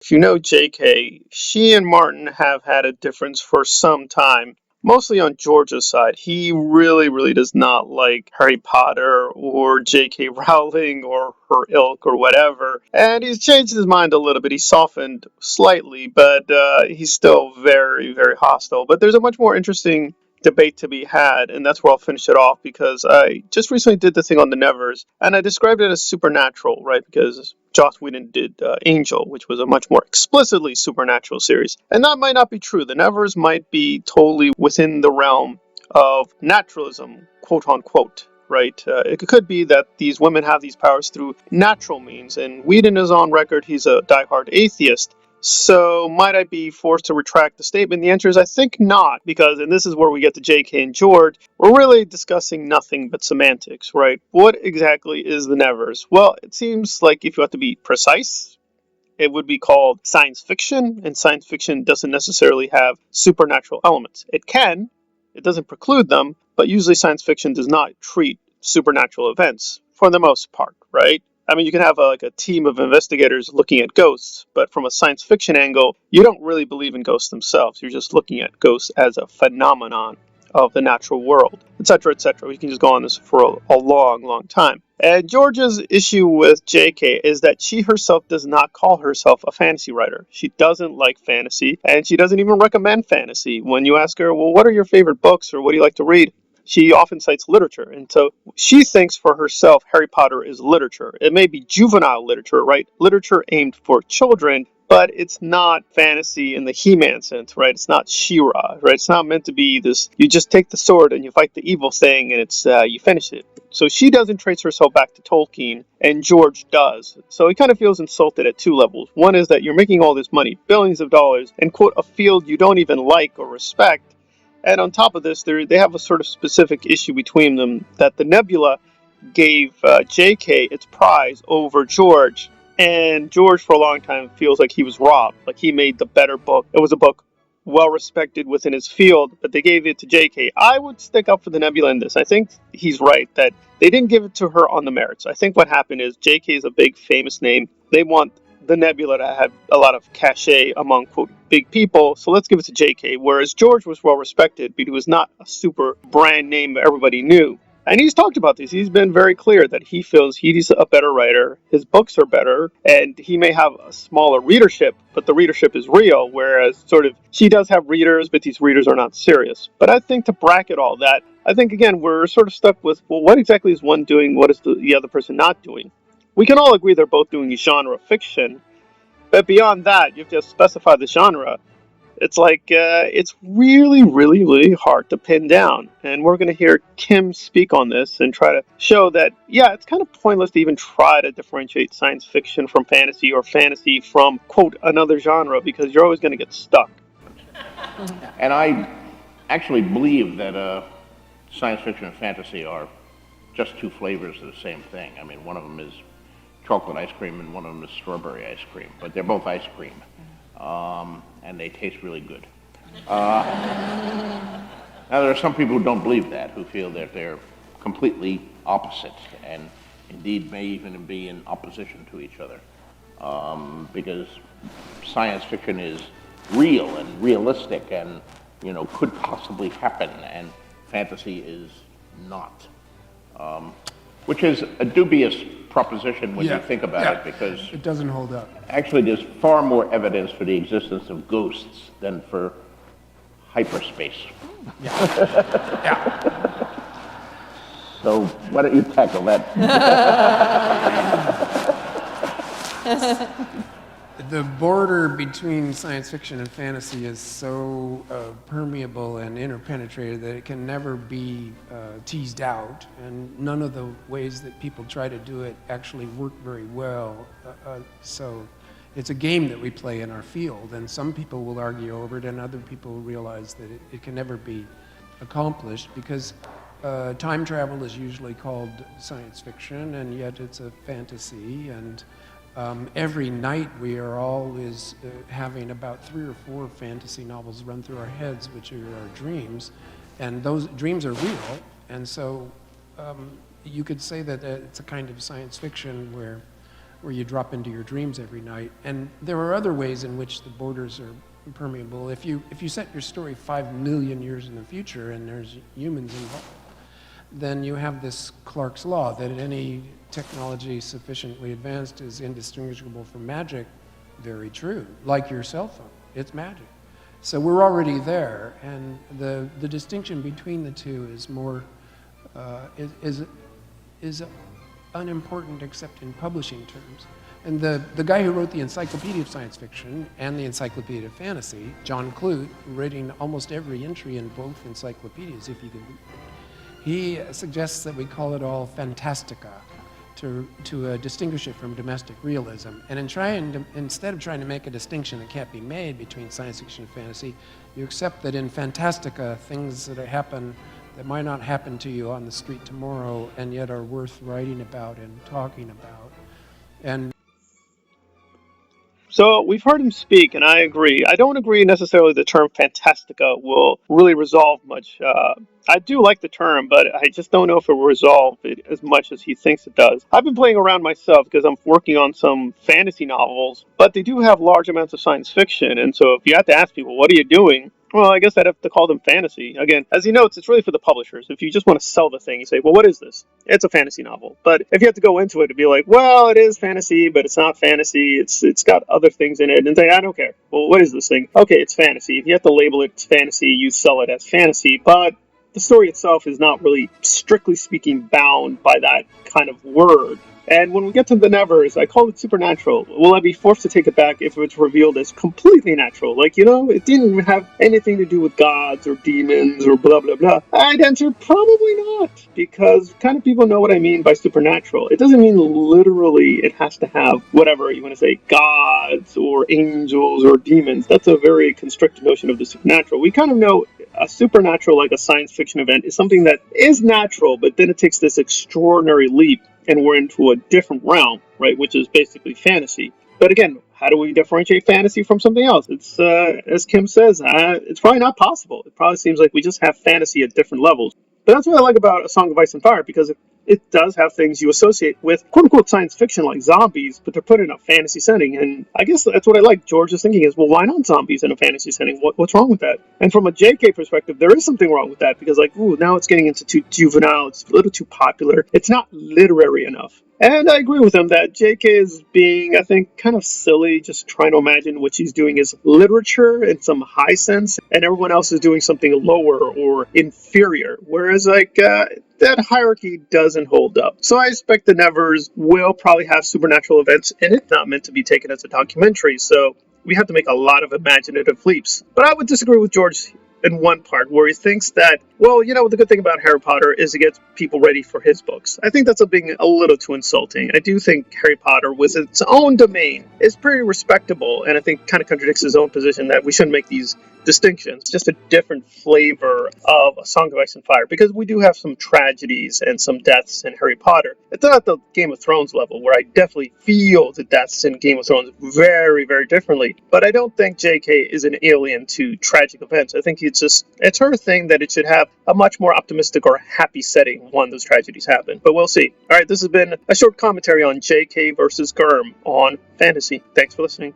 If you know JK, she and Martin have had a difference for some time. Mostly on George's side. He really does not like Harry Potter or J.K. Rowling or her ilk or whatever. And he's changed his mind a little bit. He softened slightly, but he's still very hostile. But there's a much more interesting debate to be had, and that's where I'll finish it off because I just recently did the thing on the Nevers, and I described it as supernatural, right? Because Joss Whedon did Angel, which was a much more explicitly supernatural series, and that might not be true. The Nevers might be totally within the realm of naturalism, quote unquote. Right? It could be that these women have these powers through natural means, and Whedon is on record, he's a diehard atheist. So, might I be forced to retract the statement? The answer is I think not, because, and this is where we get to JK and George, we're really discussing nothing but semantics, right? What exactly is the Nevers? Well, it seems like if you have to be precise, it would be called science fiction, and science fiction doesn't necessarily have supernatural elements. It can, it doesn't preclude them, but usually science fiction does not treat supernatural events for the most part, right? I mean, you can have like a team of investigators looking at ghosts, but from a science fiction angle, you don't really believe in ghosts themselves. You're just looking at ghosts as a phenomenon of the natural world, etc., etc. We can just go on this for a long time. And George's issue with JK is that she herself does not call herself a fantasy writer. She doesn't like fantasy, and she doesn't even recommend fantasy. When you ask her, well, what are your favorite books, or what do you like to read? She often cites literature, and so she thinks for herself Harry Potter is literature. It may be juvenile literature, right? Literature aimed for children, but it's not fantasy in the He-Man sense, right? It's not She-Ra, right? It's not meant to be this, you just take the sword and you fight the evil thing and it's you finish it. So she doesn't trace herself back to Tolkien, and George does. So he kind of feels insulted at two levels. One is that you're making all this money, billions of dollars, and quote, a field you don't even like or respect. And on top of this, they have a sort of specific issue between them that the Nebula gave J.K. its prize over George, and George for a long time feels like he was robbed, like he made the better book. It was a book well respected within his field, but they gave it to J.K. I would stick up for the Nebula in this. I think he's right that they didn't give it to her on the merits. I think what happened is J.K. is a big famous name. They want the Nebula to have a lot of cachet among quote big people, so let's give it to J.K. Whereas George was well respected, but he was not a super brand name everybody knew. And he's talked about this. He's been very clear that he feels he's a better writer. His books are better, and he may have a smaller readership, but the readership is real. Whereas, sort of, she does have readers, but these readers are not serious. But I think to bracket all that, I think again we're sort of stuck with, well, what exactly is one doing? What is the other person not doing? We can all agree they're both doing genre fiction, but beyond that, you have to specify the genre. It's like it's really hard to pin down, and we're going to hear Kim speak on this and try to show that yeah, it's kind of pointless to even try to differentiate science fiction from fantasy or fantasy from quote another genre because you're always going to get stuck. And I actually believe that science fiction and fantasy are just two flavors of the same thing. I mean, one of them is chocolate ice cream and one of them is strawberry ice cream, but they're both ice cream, and they taste really good. Now, there are some people who don't believe that, who feel that they're completely opposite, and indeed may even be in opposition to each other, because science fiction is real and realistic and, you know, could possibly happen, and fantasy is not. Which is a dubious proposition when you think about it, because it doesn't hold up. Actually there's far more evidence for the existence of ghosts than for hyperspace. So why don't you tackle that? The border between science fiction and fantasy is so permeable and interpenetrated that it can never be teased out, and none of the ways that people try to do it actually work very well. So it's a game that we play in our field, and some people will argue over it, and other people realize that it can never be accomplished because time travel is usually called science fiction, and yet it's a fantasy. And every night we are always having about 3 or 4 fantasy novels run through our heads, which are our dreams, and those dreams are real. And so you could say that it's a kind of science fiction where where you drop into your dreams every night. And there are other ways in which the borders are permeable. If you set your story 5 million years in the future and there's humans involved, then you have this Clarke's law that any technology sufficiently advanced is indistinguishable from magic. Very true. Like your cell phone, it's magic. So we're already there, and the distinction between the two is more is unimportant except in publishing terms. And the guy who wrote the Encyclopedia of Science Fiction and the Encyclopedia of Fantasy, John Clute, writing almost every entry in both encyclopedias, if you can, he suggests that we call it all fantastica to distinguish it from domestic realism. And instead of trying to make a distinction that can't be made between science fiction and fantasy, you accept that in fantastica, things that happen that might not happen to you on the street tomorrow and yet are worth writing about and talking about. And So we've heard him speak, and I agree. I don't agree necessarily the term fantastica will really resolve much. I do like the term, but I just don't know if it will resolve it as much as he thinks it does. I've been playing around myself because I'm working on some fantasy novels, but they do have large amounts of science fiction, and so if you have to ask people, what are you doing? Well, I guess I'd have to call them fantasy. Again, as he notes, it's really for the publishers. If you just want to sell the thing, you say, well, what is this? It's a fantasy novel. But if you have to go into it to be like, well, it is fantasy, but it's not fantasy. It's got other things in it. And say, I don't care. Well, what is this thing? Okay, it's fantasy. If you have to label it fantasy, you sell it as fantasy. But the story itself is not really, strictly speaking, bound by that kind of word. And when we get to the Nevers, I call it supernatural. Will I be forced to take it back if it's revealed as completely natural? Like, it didn't even have anything to do with gods or demons or blah, blah, blah. I'd answer probably not, because kind of people know what I mean by supernatural. It doesn't mean literally it has to have whatever you want to say, gods or angels or demons. That's a very constricted notion of the supernatural. We kind of know a supernatural, like a science fiction event, is something that is natural, but then it takes this extraordinary leap and we're into a different realm, right, which is basically fantasy. But again, how do we differentiate fantasy from something else? It's, as Kim says, it's probably not possible. It probably seems like we just have fantasy at different levels. But that's what I like about A Song of Ice and Fire, because it does have things you associate with quote-unquote science fiction like zombies, but they're put in a fantasy setting. And I guess that's what I like. George is thinking is, well, why not zombies in a fantasy setting? What's wrong with that? And from a JK perspective, there is something wrong with that, because like, ooh, now it's getting into too juvenile, it's a little too popular, it's not literary enough. And I agree with him that JK is being, I think, kind of silly, just trying to imagine what she's doing is literature in some high sense, and everyone else is doing something lower or inferior. Whereas, like, that hierarchy doesn't hold up. So I expect the Nevers will probably have supernatural events in it, not meant to be taken as a documentary. So we have to make a lot of imaginative leaps. But I would disagree with George in one part where he thinks that, well, the good thing about Harry Potter is it gets people ready for his books. I think that's being a little too insulting. I do think Harry Potter, with its own domain, is pretty respectable, and I think kind of contradicts his own position that we shouldn't make these distinctions. Just a different flavor of A Song of Ice and Fire, because we do have some tragedies and some deaths in Harry Potter. It's not the Game of Thrones level, where I definitely feel the deaths in Game of Thrones very, very differently. But I don't think JK is an alien to tragic events. I think it's her thing that it should have a much more optimistic or happy setting when those tragedies happen. But we'll see. All right, this has been a short commentary on JK versus GRRM on fantasy. Thanks for listening.